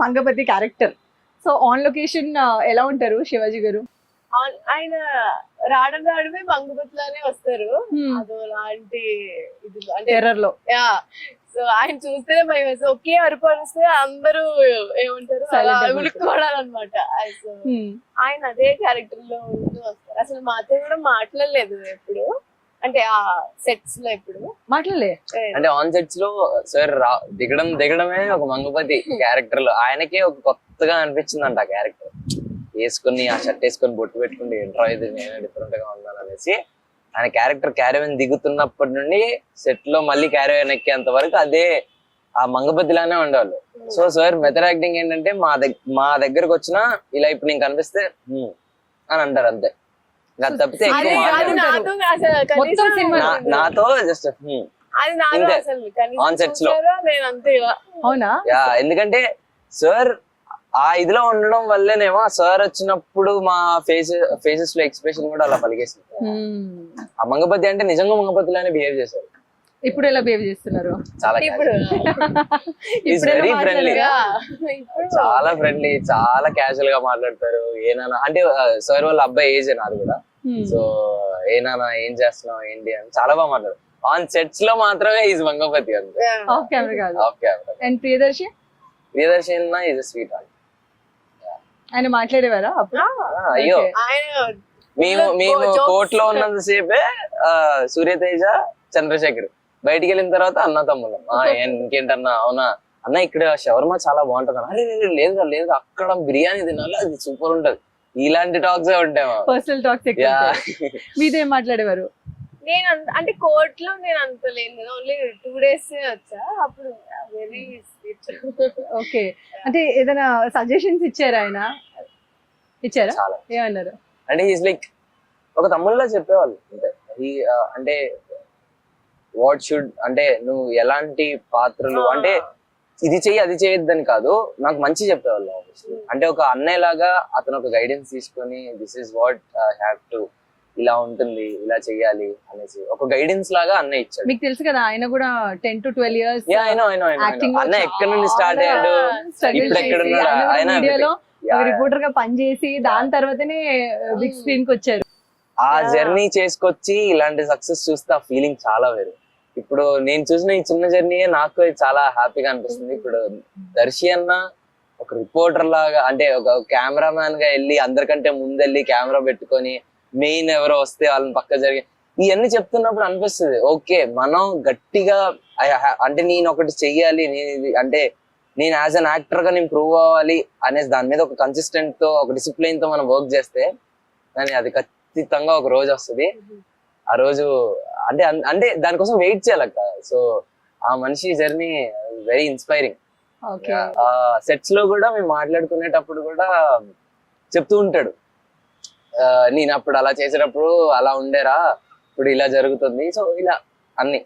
Mangapathi character. So on location ఎలా ఉంటారు శివాజీ గారు? ఆయన రావడమే మంగపతిలోనే వస్తారు. అదో లాంటి ఇది అంటే టెర్రర్ లో. యా, సో ఆయన చూస్తేనే భయం వేస్తుంది. ఒకే అరుపు అరిస్తే అందరూ ఏమంటారు ఉలుక్కోవాలన్నమాట. సో ఆయన అదే క్యారెక్టర్ లో ఉంటూ వస్తారు. అసలు మాతో కూడా మాట్లాడలేదు ఎప్పుడు, అంటే ఆ సెట్స్ లో ఎప్పుడు మాట్లాడలే. అంటే ఆన్ సెట్స్ లో సార్ దిగడమే ఒక మంగపతి క్యారెక్టర్ లో ఆయనకే ఒక కొత్తగా అనిపించిందంట ఆ క్యారెక్టర్. వేసుకుని ఆ షర్ట్ వేసుకొని బొట్టు పెట్టుకుని ఎంట్రా ఇది నేను డిఫరెంట్ గా ఉన్నాను అనేసి ఆయన క్యారెక్టర్ క్యారవెన్ దిగుతున్నప్పటి నుండి సెట్ లో మళ్ళీ క్యారవెన్ ఎక్కేంత వరకు అదే ఆ మంగపతిలానే ఉండేవాళ్ళు. సో సార్ మెథడ్ యాక్టింగ్ ఏంటంటే మా దగ్గరకు వచ్చినా ఇలా ఇప్పుడు నేను కనిపిస్తే అని అంటారు అంతే. తప్పితే నాతో జస్ట్ ఆన్ సెట్స్ లో. అవునా? ఎందుకంటే సార్ ఆ ఇదిలో ఉండడం వల్లేనేమో సార్ వచ్చినప్పుడు మా ఫేసెస్ లో ఎక్స్ప్రెషన్ కూడా అలా పలికేసింది. ఆ మంగపతి అంటే నిజంగా మంగపతిలానే బిహేవ్ చేశారు. ఇప్పుడు ఎలా బిహేవ్ చేస్తున్నారు? చాలా వెరీ ఫ్రెండ్లీ, చాలా ఫ్రెండ్లీ, చాలా క్యాజువల్ గా మాట్లాడతారు. ఏనానా అంటే సార్ వాళ్ళ అబ్బాయి ఏజ్ నాది కూడా. సో ఏనానా ఏం చేస్తున్నావు ఏంటి అని చాలా బాగా మాట్లాడు. ఆన్ సెట్స్ లో మాత్రమే ఈజ్ మంగపతి అంతే, ఆఫ్ కెమెరా కాదు. Of camera. And Priyadarshi is sweet heart. ఆయన మాట్లాడేవారా అప్పుడు? అయ్యో, మేము కోర్ట్ లో ఉన్నంత సేపే సూర్యతేజ చంద్రశేఖర్, బయటికి వెళ్ళిన తర్వాత అన్న తమ్ముళ్ళం. ఇంకేంటన్నా అవునా అన్న ఇక్కడ షవర్మా చాలా బాగుంటది అన్న. అరే లేదు అక్కడ బిర్యానీ తినాలి, అది సూపర్ ఉంటది. ఇలాంటి టాక్స్ ఉంటాయి, పర్సనల్ టాక్స్. మీదేం మాట్లాడేవారు? నేను అంటే కోర్ట్ లో నేను అంత లేదు కదా, ఓన్లీ 2 days వచ్చా. అప్పుడు వెరీ స్వీట్. ఓకే, అంటే ఏదైనా సజెషన్స్ ఇచ్చారా ఆయన? ఇచ్చారా? చాలా. ఏమన్నారు? అంటే ఈజ్ లైక్ ఒక తమ్ముళ్ళ చెప్పేవాళ్ళు అంతే. అంటే వాట్ షుడ్ అంటే నువ్వు ఎలాంటి పాత్రలు అంటే ఇది చెయ్యి అది చేయొద్దని కాదు, నాకు మంచి చెప్పేవాళ్ళు. అంటే ఒక అన్నయ్య లాగా అతను ఒక గైడెన్స్ తీసుకొని this is what have to, ఇలా ఉంటుంది, ఇలా చెయ్యాలి అనేసి ఒక గైడెన్స్ లాగా అన్నయ్య ఇచ్చాడు. మీకు తెలుసు కదా ఆయన కూడా 10 to 12 years అన్న ఎక్కడి నుండి స్టార్ట్ అయ్యాడు, ఇప్పుడు ఎక్కడ ఉన్నాడు. ఆయన రిపోర్టర్ గా పనిచేసి దాని తర్వాతనే బిగ్ స్క్రీన్ కి వచ్చారు. ఆ జర్నీ చేసుకొచ్చి ఇలాంటి సక్సెస్ చూస్తే ఆ ఫీలింగ్ చాలా వేరు. ఇప్పుడు నేను చూసిన ఈ చిన్న జర్నీయే నాకు చాలా హ్యాపీగా అనిపిస్తుంది. ఇప్పుడు దర్శి అన్న ఒక రిపోర్టర్ లాగా అంటే ఒక కెమెరామ్యాన్ గా వెళ్ళి అందరికంటే ముందెళ్ళి కెమెరా పెట్టుకొని మెయిన్ ఎవరో వస్తే వాళ్ళని పక్క జరిగి ఇవన్నీ చెప్తున్నప్పుడు అనిపిస్తుంది ఓకే మనం గట్టిగా అంటే నేను ఒకటి చెయ్యాలి, అంటే నేను యాజ్ అన్ యాక్టర్ గా నేను ప్రూవ్ అవ్వాలి అనేసి దాని మీద ఒక కన్సిస్టెంట్ తో ఒక డిసిప్లిన్ తో మనం వర్క్ చేస్తే కానీ అది ఖచ్చితంగా ఒక రోజు వస్తుంది. ఆ రోజు అంటే అంటే దానికోసం వెయిట్ చేయాలక్క. సో ఆ మనిషి జర్నీ వెరీ ఇన్స్పైరింగ్. సెట్స్ లో కూడా మేము మాట్లాడుకునేటప్పుడు కూడా చెప్తూ ఉంటాడు, నేను అప్పుడు అలా చేసేటప్పుడు అలా ఉండేరా, ఇప్పుడు ఇలా జరుగుతుంది. సో ఇలా అన్ని